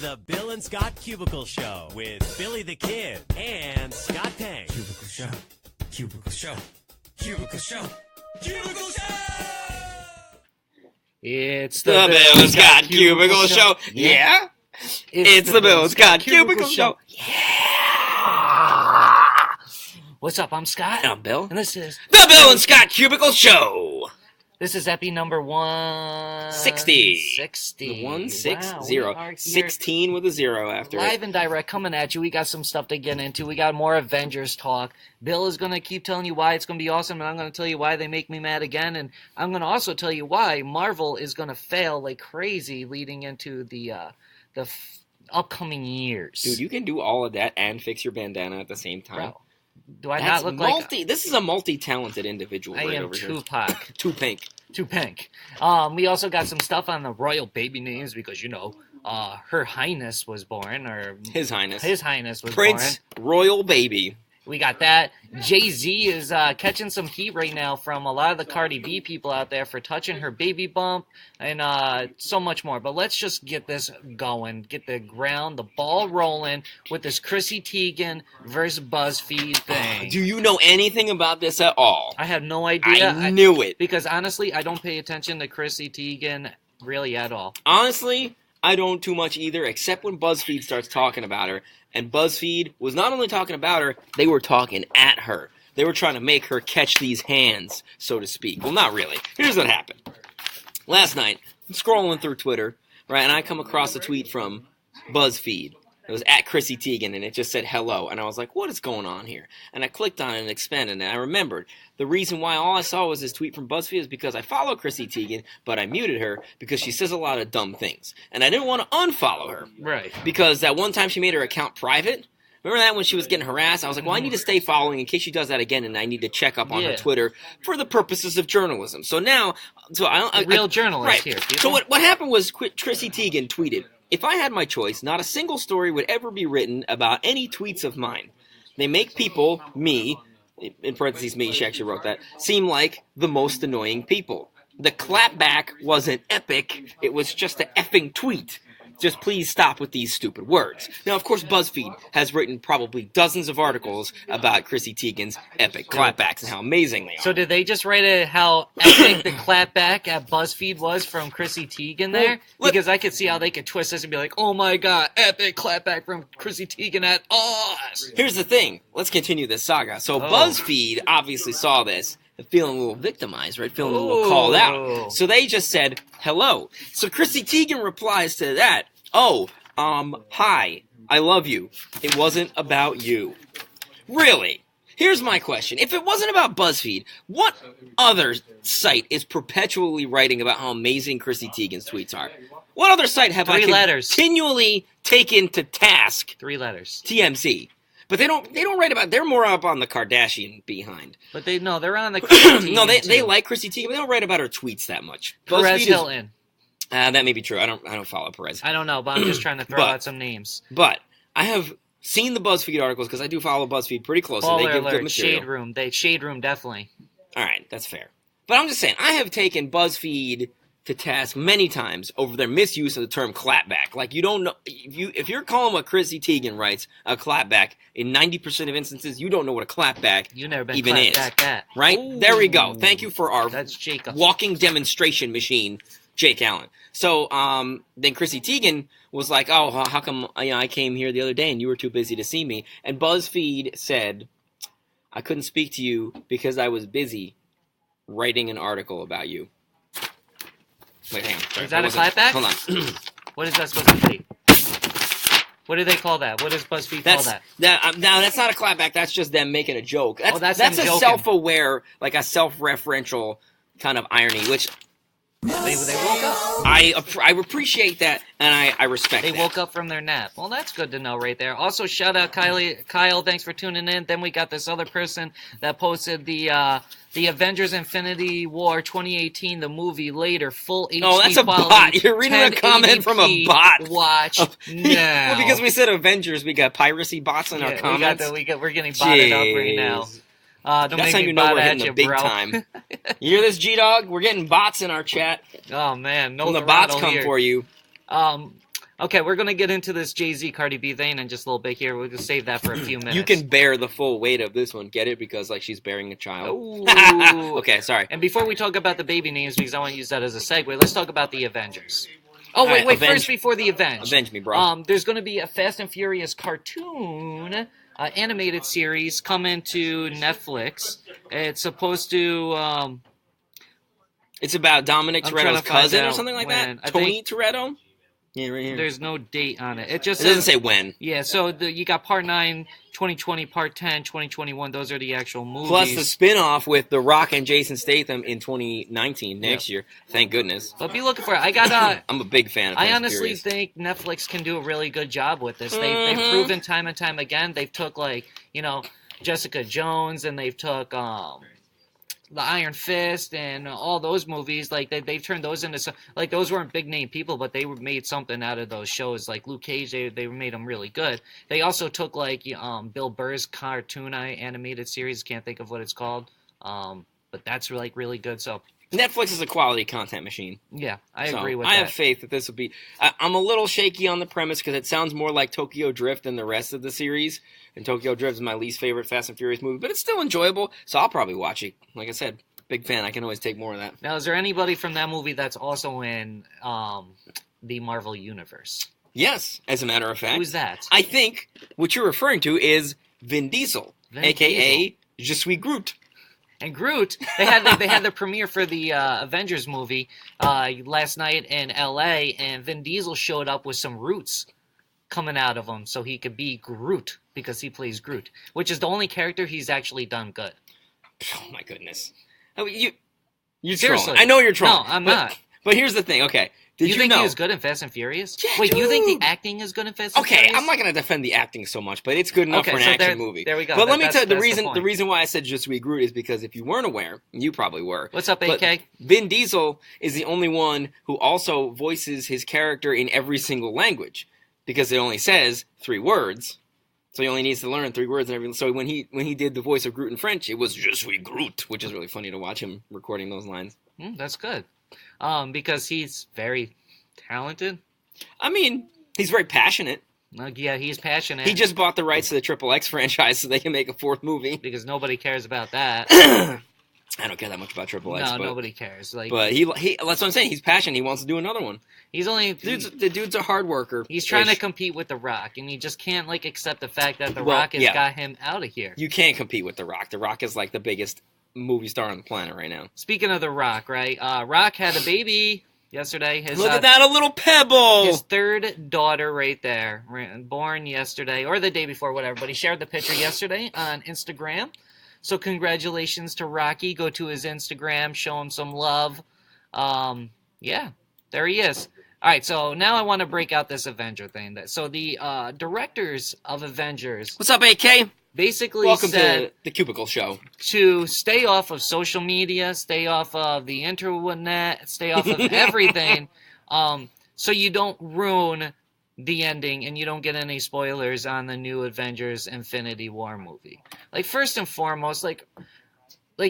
the Bill and Scott Cubicle Show with Billy the Kid and Scott Payne. Cubicle Show. Cubicle Show. Cubicle Show. Cubicle Show! It's The Bill and Scott Cubicle Show. Yeah? It's the Bill and Scott Cubicle Show. Yeah! What's up? I'm Scott. And I'm Bill. And this is The Bill and Scott Cubicle Show. This is epi number 160. 60. The 160. Wow, we are here 16 with a 0 after live it. and direct coming at you. We got some stuff to get into. We got more Avengers talk. Bill is going to keep telling you why it's going to be awesome, and I'm going to tell you why they make me mad again, and I'm going to also tell you why Marvel is going to fail like crazy leading into the upcoming years. Dude, you can do all of that and fix your bandana at the same time. Bro, do I That's not look like... This is a multi-talented individual I right am over here. Tupac. Too pink. Too pink. We also got some stuff on the royal baby names because, you know, Her Highness was born, or... His Highness. His Highness was Prince born. Royal Baby. We got that. Jay-Z is catching some heat right now from a lot of the Cardi B people out there for touching her baby bump and so much more. But let's just get this going. Get the ball rolling with this Chrissy Teigen versus Buzzfeed thing. Do you know anything about this at all? I have no idea. I knew it. Because honestly, I don't pay attention to Chrissy Teigen really at all. Honestly, I don't too much either, except when Buzzfeed starts talking about her. And Buzzfeed was not only talking about her, they were talking at her. They were trying to make her catch these hands, so to speak. Well, not really. Here's what happened. Last night, I'm scrolling through Twitter, right, and I come across a tweet from Buzzfeed. It was at Chrissy Teigen, and it just said hello. And I was like, what is going on here? And I clicked on it and expanded, and I remembered the reason why all I saw was this tweet from Buzzfeed is because I follow Chrissy Teigen, but I muted her because she says a lot of dumb things. And I didn't want to unfollow her. Right. Because that one time she made her account private. Remember that when she was getting harassed? I was like, well, I need to stay following in case she does that again, and I need to check up on her Twitter for the purposes of journalism. So now, real journalist right. here. People. So what happened was Chrissy Teigen tweeted, if I had my choice, not a single story would ever be written about any tweets of mine. They make people, me, in parentheses me, she actually wrote that, seem like the most annoying people. The clapback wasn't epic, it was just an effing tweet. Just please stop with these stupid words. Now, of course, Buzzfeed has written probably dozens of articles about Chrissy Teigen's epic clapbacks and how amazing they are. So did they just write how epic the clapback at Buzzfeed was from Chrissy Teigen there? Because I could see how they could twist this and be like, oh my god, epic clapback from Chrissy Teigen at us! Here's the thing. Let's continue this saga. So Buzzfeed obviously saw this. Feeling a little victimized, right? Feeling a little called out. So they just said, hello. So Chrissy Teigen replies to that, hi, I love you. It wasn't about you. Really? Here's my question. If it wasn't about Buzzfeed, what other site is perpetually writing about how amazing Chrissy Teigen's tweets are? What other site have I continually taken to task? 3 letters. TMZ. But they don't write about. They're more up on the Kardashian behind. But they're on the Chrissy No, they like Chrissy Teigen, but they don't write about her tweets that much. Perez Hilton. That may be true. I don't follow Perez. I don't know, but I'm just trying to throw out some names. But I have seen the Buzzfeed articles because I do follow Buzzfeed pretty closely. Baller they give alert, good material. Shade Room, definitely. All right, that's fair. But I'm just saying, I have taken Buzzfeed to task many times over their misuse of the term clapback. Like, you don't know if you're calling what Chrissy Teigen writes a clapback, in 90% of instances, you don't know what a clapback even is. Right? Ooh. There we go. Thank you for our walking demonstration machine, Jake Allen. So then Chrissy Teigen was like, oh, how come I came here the other day and you were too busy to see me? And Buzzfeed said, I couldn't speak to you because I was busy writing an article about you. Wait, hang on. Sorry, is that a clapback? Hold on. What is that supposed to be? What do they call that? What does Buzzfeed call that? Now, that's not a clapback. That's just them making a joke. That's them a joking. Self-aware, like a self-referential kind of irony, which... They woke up. I appreciate that, and I respect that. They woke up from their nap. Well, that's good to know right there. Also, shout out Kyle. Thanks for tuning in. Then we got this other person that posted the Avengers Infinity War 2018, the movie later, full HD quality. Oh, that's a bot. You're reading a comment from a bot. Watch now. Well, because we said Avengers, we got piracy bots in our comments. We're getting botted up right now. That's how you know we're hitting the big time. You hear this, G-Dog? We're getting bots in our chat. Oh, man. When the bots come for you. Okay, we're going to get into this Jay-Z Cardi B thing in just a little bit here. We're going to save that for a few minutes. You can bear the full weight of this one. Get it? Because like she's bearing a child. Ooh. Okay, sorry. And before we talk about the baby names, because I want to use that as a segue, let's talk about the Avengers. Oh, All wait, right, first before the Avenge. Avenge me, bro. There's going to be a Fast and Furious cartoon animated series coming to Netflix. It's supposed to... It's about Dominic I'm trying Toretto's to find cousin or out something like when. that? Tony Toretto? Yeah, right here. There's no date on it. It just It doesn't says... say when. Yeah, so you got Part 9, 2020, Part 10, 2021. Those are the actual movies. Plus the spin-off with The Rock and Jason Statham in 2019, next year. Thank goodness. But be looking for it. I got... I'm a big fan of I Fast and honestly Furious. think Netflix can do a really good job with this. They've proven time and time again. They've took, like, you know, Jessica Jones, and they've took... the Iron Fist and all those movies, like they've turned those into some, like those weren't big name people, but they made something out of those shows. Like Luke Cage, they made them really good. They also took like Bill Burr's cartoon animated series, can't think of what it's called, but that's like really good. So Netflix is a quality content machine. yeah, I So, agree with I that. have faith that this will be... I'm a little shaky on the premise because it sounds more like Tokyo Drift than the rest of the series. And Tokyo Drift is my least favorite Fast and Furious movie, but it's still enjoyable, so I'll probably watch it. Like I said, big fan. I can always take more of that. Now, is there anybody from that movie that's also in the Marvel Universe? Yes, as a matter of fact. Who's that? I think what you're referring to is Vin Diesel, Vin a.k.a. Je suis Groot. And Groot, they had the premiere for the Avengers movie last night in L.A., and Vin Diesel showed up with some roots coming out of him so he could be Groot, because he plays Groot, which is the only character he's actually done good. Oh, my goodness. I mean, you're Seriously. trolling. I know you're trolling. No, I'm not. But here's the thing, okay. Did you think know? he was good in Fast and Furious? Yeah, Wait, you think dude. the acting is good in Fast and Okay, Furious? I'm not going to defend the acting so much, but it's good enough Okay, for an so action movie. there we go. But let me That's- tell you, the that's the reason point. why I said Je suis Groot is because if you weren't aware, you probably were. What's up, but AK? Vin Diesel is the only one who also voices his character in every single language because it only says 3 words. So he only needs to learn 3 words and everything. So when he did the voice of Groot in French, it was Je suis Groot, which is really funny to watch him recording those lines. That's good. Because he's very talented. I mean, he's very passionate. Like, yeah, he's passionate. He just bought the rights to the Triple X franchise so they can make a 4th movie. because nobody cares about that. I don't care that much about Triple X. No, but, nobody cares. Like, But he that's what I'm saying. He's passionate. He wants to do another one. he's only The dude's a hard worker. he's trying to compete with The Rock, and he just can't like accept the fact that The Well, Rock has yeah. got him out of here. You can't compete with The Rock. The Rock is like the biggest movie star on the planet right now. Speaking of The Rock, right? Rock had a baby yesterday. His, Look at that, a little pebble. His 3rd daughter right there, born yesterday, or the day before, whatever. But he shared the picture yesterday on Instagram. So congratulations to Rocky. Go to his Instagram, show him some love. Yeah, there he is. All right, so now I want to break out this Avenger thing. So the directors of Avengers What's up, AK? basically Welcome said to the Cubicle Show. to stay off of social media, stay off of the internet, stay off of everything, so you don't ruin the ending and you don't get any spoilers on the new Avengers Infinity War movie. Like, first and foremost, like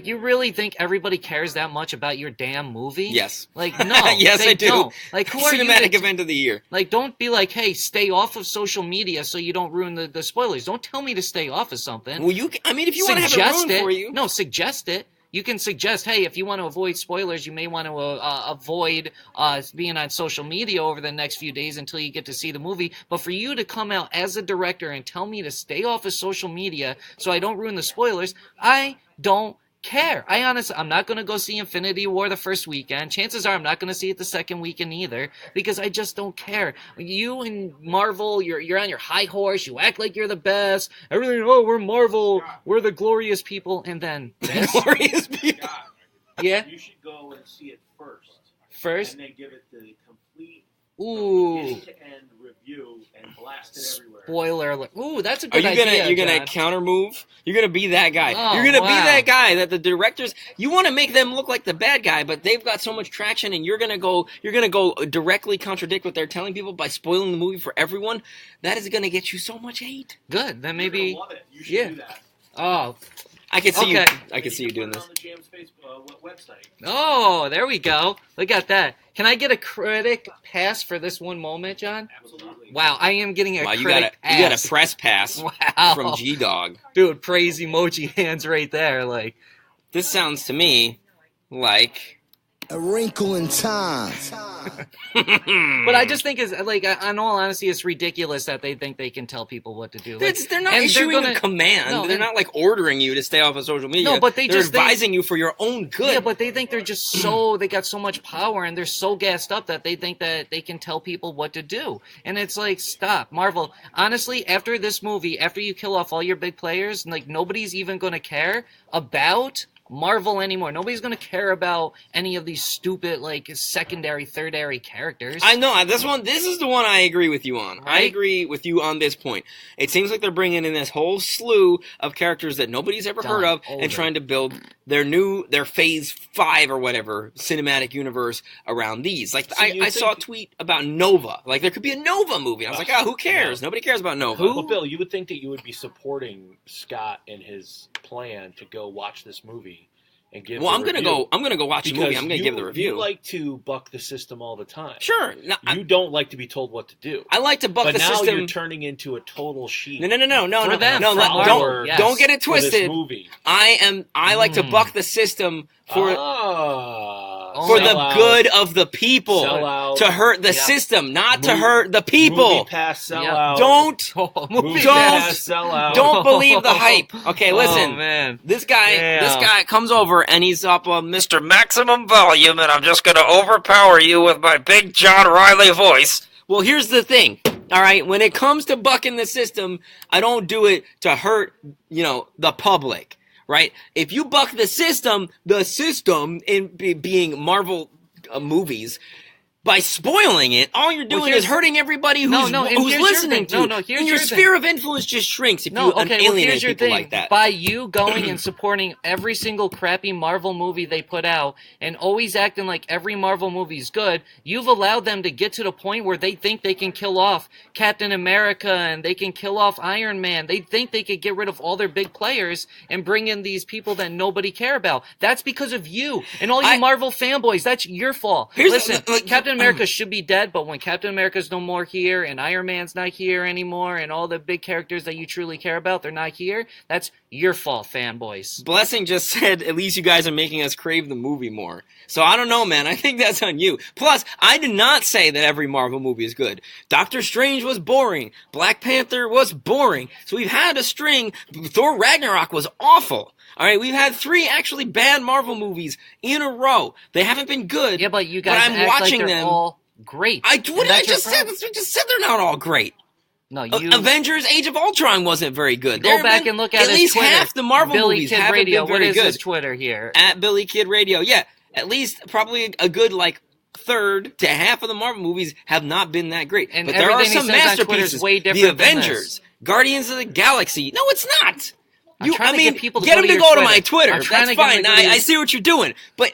you really think everybody cares that much about your damn movie? Yes. Like, no. Yes, they I do. Don't. Like, who are you Cinematic to event of the year. like, don't be like, hey, stay off of social media so you don't ruin the spoilers. Don't tell me to stay off of something. Well, if you want to have it ruined for you. No, suggest it. You can suggest, hey, if you want to avoid spoilers, you may want to avoid being on social media over the next few days until you get to see the movie. But for you to come out as a director and tell me to stay off of social media so I don't ruin the spoilers, I don't care. I'm not going to go see Infinity War the first weekend. Chances are I'm not going to see it the second weekend either, because I just don't care. You and Marvel, you're on your high horse. You act like you're the best. Everything, oh, we're Marvel. We're the glorious people. And then this? Glorious people. Yeah? You should go and see it first. First? And then give it the complete Ooh. beginning-to-end review and blast it everywhere. Spoiler alert. Ooh, that's a Are good you idea, you're gonna John. counter move? You're gonna be that guy. Oh, you're gonna be wow. that guy that the directors. You want to make them look like the bad guy, but they've got so much traction, and you're gonna go directly contradict what they're telling people by spoiling the movie for everyone. That is gonna get you so much hate. Good. Then You're maybe... gonna love it. You should yeah. do that. Oh. I can see Okay. you. I can see you doing Put it this. on the Jam's Facebook website. Oh, there we go. Look at that. Can I get a critic pass for this one moment, John? Absolutely. Wow, I am getting a Wow, you critic got a pass. press pass Wow. from G-Dog. Dude, praise emoji hands right there. Like, This sounds to me like... A wrinkle in time. but I just think it's like, in all honesty, it's ridiculous that they think they can tell people what to do. Like, They're not and issuing gonna- a command. No, they're and- not like ordering you to stay off of social media. No, but they're advising you for your own good. Yeah, but they think they're just they got so much power and they're so gassed up that they think that they can tell people what to do. And it's like, stop. Marvel, honestly, after this movie, after you kill off all your big players, like, nobody's even going to care about Marvel anymore. Nobody's going to care about any of these stupid, like, secondary, thirdary characters. I know this is the one I agree with you on. I Right? agree with you on this point. It seems like they're bringing in this whole slew of characters that nobody's ever heard of Older. and trying to build their phase 5 or whatever cinematic universe around these. Like, So I saw a tweet about Nova. Like, there could be a Nova movie. I was like, who cares? Nobody cares about Nova. Well, Bill, you would think that you would be supporting Scott in his plan to go watch this movie and give. Well, the I'm gonna review. go watch the movie. Because I'm gonna give the review. You like to buck the system all the time. Sure. No, You don't like to be told what to do. I like to buck But the now system. you're turning into a total sheep. No, For them, for Marvel, don't yes. don't get it for this twisted. movie. I like to buck the system for Oh, the sell out, good of the people. Sell out. To hurt the Yeah. system, not to Movie- hurt the Movie people. pass sell Yeah. out. Don't Movie don't- pass sell out. don't believe the hype. Okay, listen. Oh, man. This guy Damn. comes over and he's up on Mr. Maximum Volume, and I'm just gonna overpower you with my big John Riley voice. Well, here's the thing. All right, when it comes to bucking the system, I don't do it to hurt, the public, right? If you buck the system in being Marvel movies, by spoiling it, all you're doing is hurting everybody who's and who's here's listening your thing. to. Here's and your your thing. sphere of influence just shrinks if No, you okay, well, alienate here's your people thing. like that. By you going and supporting every single crappy Marvel movie they put out and always acting like every Marvel movie's good, you've allowed them to get to the point where they think they can kill off Captain America and they can kill off Iron Man. They think they could get rid of all their big players and bring in these people that nobody care about. That's because of you and all you Marvel fanboys. That's your fault. Listen, Captain America should be dead, but when Captain America's no more here and Iron Man's not here anymore and all the big characters that you truly care about, they're not here, that's your fault, fanboys. Blessing just said, at least you guys are making us crave the movie more. So I don't know, man. I think that's on you. Plus, I did not say that every Marvel movie is good. Doctor Strange was boring. Black Panther was boring. So we've had a string. Thor Ragnarok was awful. All right, we've had 3 actually bad Marvel movies in a row. They haven't been good. Yeah, but you guys I'm act watching like they're them. all great. What did And I that's your just said? problem. I just said they're not all great. No, you Avengers: Age of Ultron wasn't very good. go back and look at his least Twitter. half the Marvel Billy movies Kid haven't Radio. been very What is good. his Twitter here? At Billy Kid Radio, yeah, at least probably a good third to half of the Marvel movies have not been that great. And but there are everything he some says on Twitter is masterpieces. way The different than Avengers, Guardians of the Galaxy. No, it's not. I'm trying to get people to get go them to to your go to my Twitter. Twitter. I'm trying That's to get fine. them to go to I your- see what you're doing, but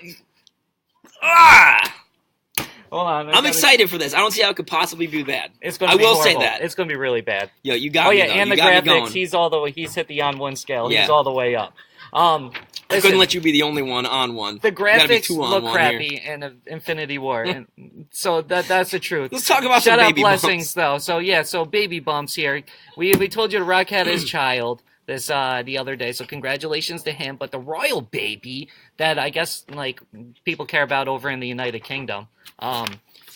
Hold on. I'm excited for this. I don't see how it could possibly be bad. It's going I to be will horrible. say that. It's going to be really bad. Yo, you got Oh me. yeah, though. and You the got me graphics. going. He's hit the on one scale. Yeah. He's all the way up. I Listen, couldn't let you be the only one on one. the Gotta be graphics 2 on look 1 crappy here. in Infinity War, and so that's the truth. Let's talk about Shout some out baby blessings bumps. though. So baby bumps here. We told you the Rock had his child this the other day. So congratulations to him. But the royal baby that I guess people care about over in the United Kingdom.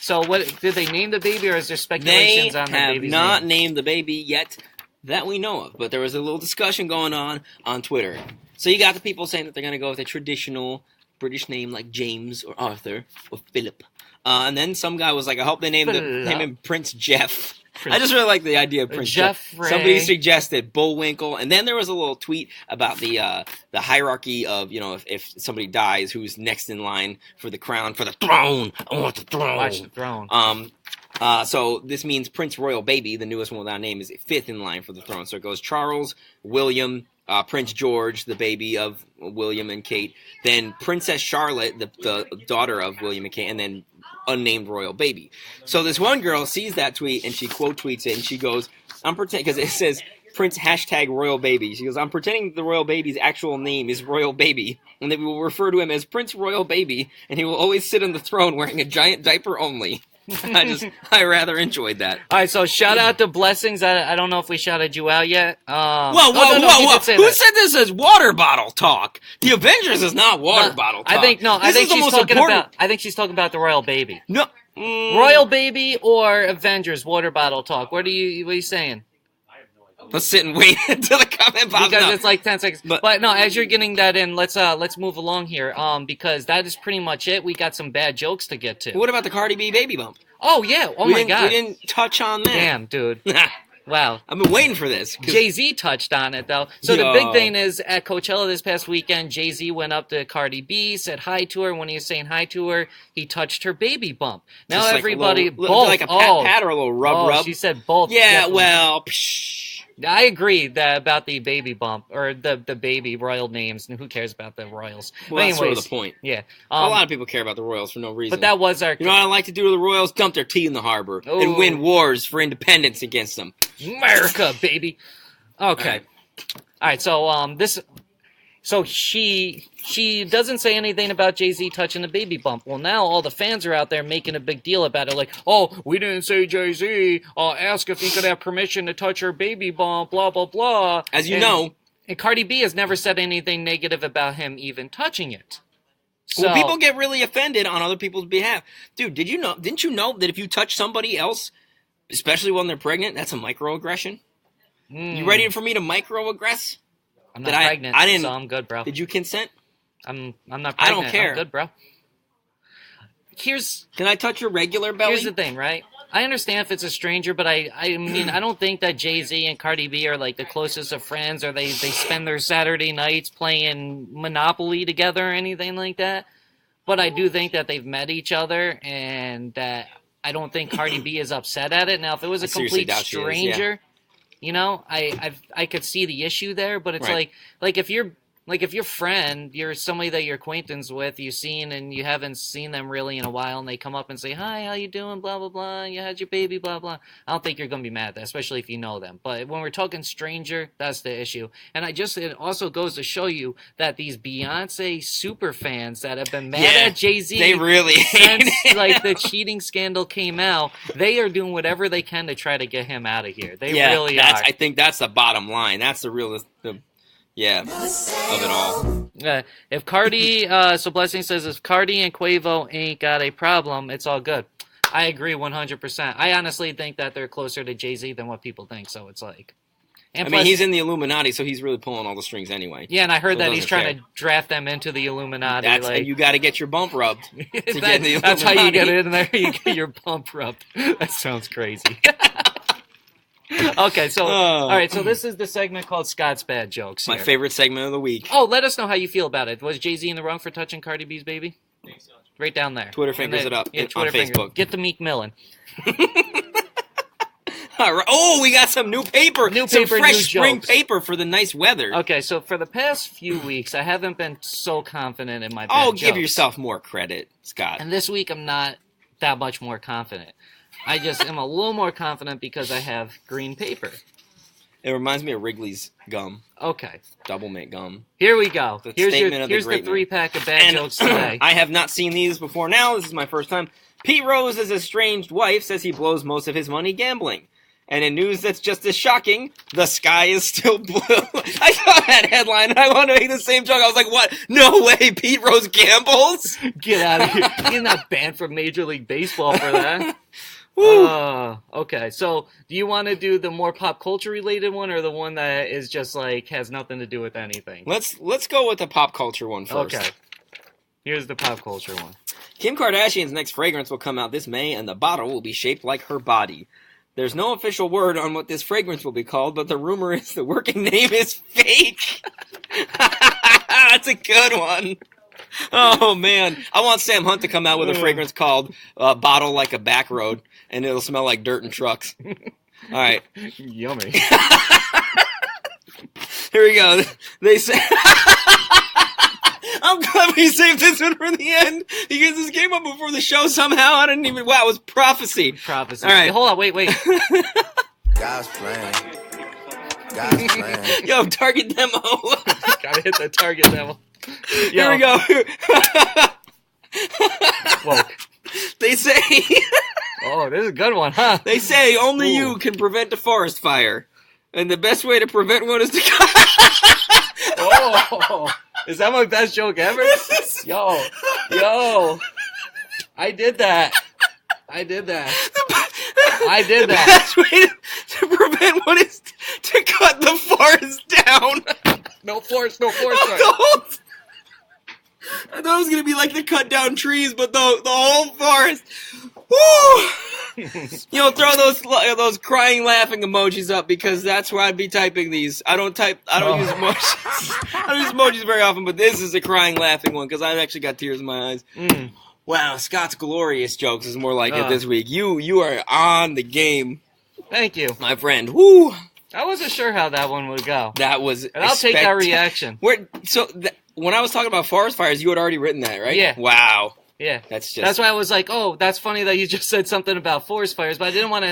So what did they name the baby, or is there They speculations on the have baby's not name? named the baby yet that we know of, but there was a little discussion going on Twitter. So you got the people saying that they're going to go with a traditional British name like James or Arthur or Philip. And then some guy was like, I hope they name him Prince Jeff. I just really like the idea of Prince Jeff. Jeffrey. Somebody suggested Bullwinkle, and then there was a little tweet about the hierarchy of if somebody dies, who's next in line for the crown, for the throne. I want the throne. Watch the throne. So this means Prince Royal Baby, the newest one without a name, is 5th in line for the throne. So it goes Charles, William, Prince George, the baby of William and Kate, then Princess Charlotte, the daughter of William and Kate, and then unnamed royal baby. So this one girl sees that tweet and she quote tweets it and she goes, I'm pretending, because it says Prince hashtag royal baby. She goes, I'm pretending the royal baby's actual name is Royal Baby, and they will refer to him as Prince Royal Baby, and he will always sit on the throne wearing a giant diaper only. I rather enjoyed that. All right, so shout out to Blessings. I don't know if we shouted you out yet. Whoa! Who Who said this is water bottle talk? The Avengers is not water bottle talk. I think she's talking about the Royal Baby. No. Royal Baby or Avengers water bottle talk. What are you saying? Let's sit and wait until the comment pops Because up. it's like 10 seconds. But no, as you're getting that in, let's move along here. Because that is pretty much it. We got some bad jokes to get to. What about the Cardi B baby bump? Oh yeah. Oh my God. We didn't touch on that. Damn, dude. Wow. I've been waiting for this. Jay-Z touched on it, though. So the big thing is, at Coachella this past weekend, Jay-Z went up to Cardi B, said hi to her. When he was saying hi to her, he touched her baby bump. Now just everybody, like both. Like a pat or a little rub. She said both. Yeah, definitely. well, psh. I agree about the baby bump, or the baby royal names, and who cares about the royals? Well, but that's anyways, sort of the point. Yeah. A lot of people care about the royals for no reason. But that was our... You know what I like to do to the royals? Dump their tea in the harbor and win wars for independence against them. America, baby. Okay. All right. So she doesn't say anything about Jay-Z touching the baby bump. Well, now all the fans are out there making a big deal about it. Like, oh, we didn't say Jay-Z. Ask if he could have permission to touch her baby bump. Blah blah blah. As you know, and Cardi B has never said anything negative about him even touching it. So, well, people get really offended on other people's behalf. Dude, didn't you know that if you touch somebody else, especially when they're pregnant, that's a microaggression? You ready for me to microaggress? I'm not pregnant, I didn't, so I'm good, bro. Did you consent? I'm not pregnant. I don't care. I'm good, bro. Can I touch your regular belly? Here's the thing, right? I understand if it's a stranger, but I mean, I don't think that Jay-Z and Cardi B are like the closest of friends, or they spend their Saturday nights playing Monopoly together or anything like that. But I do think that they've met each other, and that I don't think Cardi B is upset at it. Now, if it was a complete stranger, you know, I could see the issue there, but it's like if your friend, you're somebody that you're acquaintance with, you've seen and you haven't seen them really in a while, and they come up and say, hi, how you doing, blah, blah, blah, you had your baby, blah, blah. I don't think you're going to be mad at that, especially if you know them. But when we're talking stranger, that's the issue. And it also goes to show you that these Beyonce super fans that have been mad at Jay-Z they really since like the cheating scandal came out, they are doing whatever they can to try to get him out of here. They really are. I think that's the bottom line. That's the real... Yeah, of it all. If Cardi, so Blessing says, if Cardi and Quavo ain't got a problem, it's all good. I agree 100%. I honestly think that they're closer to Jay-Z than what people think, so it's like... And plus, he's in the Illuminati, so he's really pulling all the strings anyway. Yeah, and I heard that he's trying to draft them into the Illuminati. And you got to get your bump rubbed to get in the Illuminati. That's how you get in there, you get your bump rubbed. That sounds crazy. Okay, so all right, so this is the segment called Scott's Bad Jokes. My favorite segment of the week. Oh, let us know how you feel about it. Was Jay-Z in the wrong for touching Cardi B's baby? Right down there. Twitter fingers it up on Facebook. Get the Meek Millen. All right. Oh, we got some new paper. Some fresh spring jokes. paper for the nice weather. Okay, so for the past few weeks, I haven't been so confident in my bad jokes. Give yourself more credit, Scott. And this week, I'm not that much more confident. I just am a little more confident because I have green paper. It reminds me of Wrigley's gum. Okay. Double mint gum. Here we go. Here's the 3-pack of bad jokes today. I have not seen these before now. This is my first time. Pete Rose's estranged wife says he blows most of his money gambling. And in news that's just as shocking, the sky is still blue. I saw that headline and I wanted to make the same joke. I was like, what? No way, Pete Rose gambles? Get out of here. He's not banned from Major League Baseball for that. Okay, so do you want to do the more pop culture related one or the one that is just like has nothing to do with anything? Let's go with the pop culture one first. Okay. Here's the pop culture one. Kim Kardashian's next fragrance will come out this May and the bottle will be shaped like her body. There's no official word on what this fragrance will be called, but the rumor is the working name is fake. That's a good one. Oh, man. I want Sam Hunt to come out with a fragrance called Bottle Like a Back Road, and it'll smell like dirt and trucks. All right. Yummy. Here we go. They say... I'm glad we saved this one for the end, because this came up before the show somehow. I didn't even... Wow, it was prophecy. Prophecy. All right. Hold on, wait. God's plan. Guys, man. Yo, target demo. Gotta hit the target demo. Here we go. Whoa. They say Oh, this is a good one, huh? they say only Ooh. you can prevent a forest fire, and the best way to prevent one is to. Oh, is that my best joke ever? Yo, I did that. The that. best way to prevent one is to cut the forest down. No force. The whole I thought it was gonna be like the cut down trees, but the whole forest. Woo! You know, throw those crying, laughing emojis up because that's where I'd be typing these. I don't use emojis. I don't use emojis very often, but this is a crying, laughing one because I've actually got tears in my eyes. Wow, Scott's glorious jokes is more like it this week. You are on the game, Thank you. my friend. Woo! I wasn't sure how that one would go. That was. And I'll take that reaction. When I was talking about forest fires, you had already written that, right? Yeah. Wow. Yeah. That's why I was like, oh, that's funny that you just said something about forest fires, but I didn't want to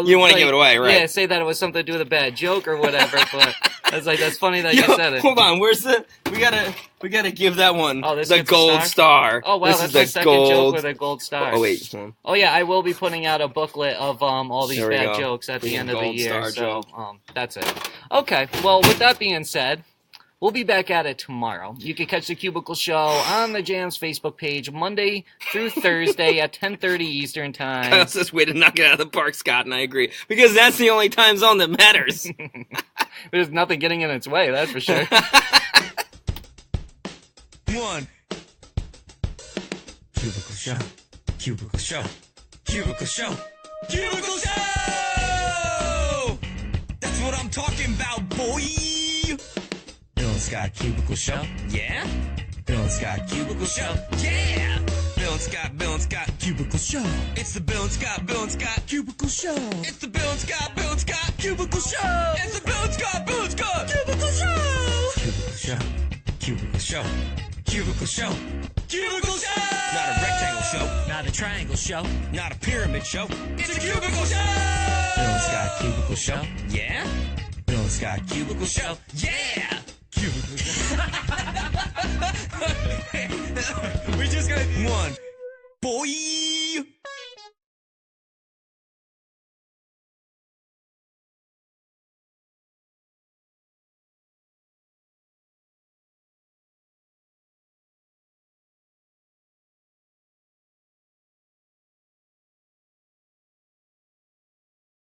You want to give it away, right? Yeah, say that it was something to do with a bad joke or whatever. But I was like, that's funny that you said it. Hold on, where's the? We gotta give that one Oh, this the gets a gold star. Oh wow, This that's is my the second joke with a gold star. Oh wait. Hold on. Oh yeah, I will be putting out a booklet of all these There we bad go. jokes at the Big end of the gold year. star So joke. that's it. Okay, well with that being said, we'll be back at it tomorrow. You can catch the Cubicle Show on the Jams Facebook page Monday through Thursday at 10:30 Eastern Time. That's this way to knock it out of the park, Scott, and I agree because that's the only time zone that matters. There's nothing getting in its way, that's for sure. One. Cubicle Show. Cubicle Show. Cubicle Show. Cubicle Show! That's what I'm talking about, boy! Bill and Scott Cubicle Show. Yeah? Bill and Scott Cubicle Show. Yeah! Bill and Scott Cubicle Show. It's the Bill and Scott Cubicle Show. It's the Bill and Scott Cubicle Show. It's the Bill and Scott Cubicle Show. Cubicle Show. Cubicle Show. Cubicle Show. Cubicle Show! Not a rectangle show. Not a triangle show. Not a pyramid show. It's a cubicle show! Bill and Scott Cubicle Show. Yeah? Bill and Scott Cubicle Show. Yeah! Cubicle Show. We just gotta... One. Boy!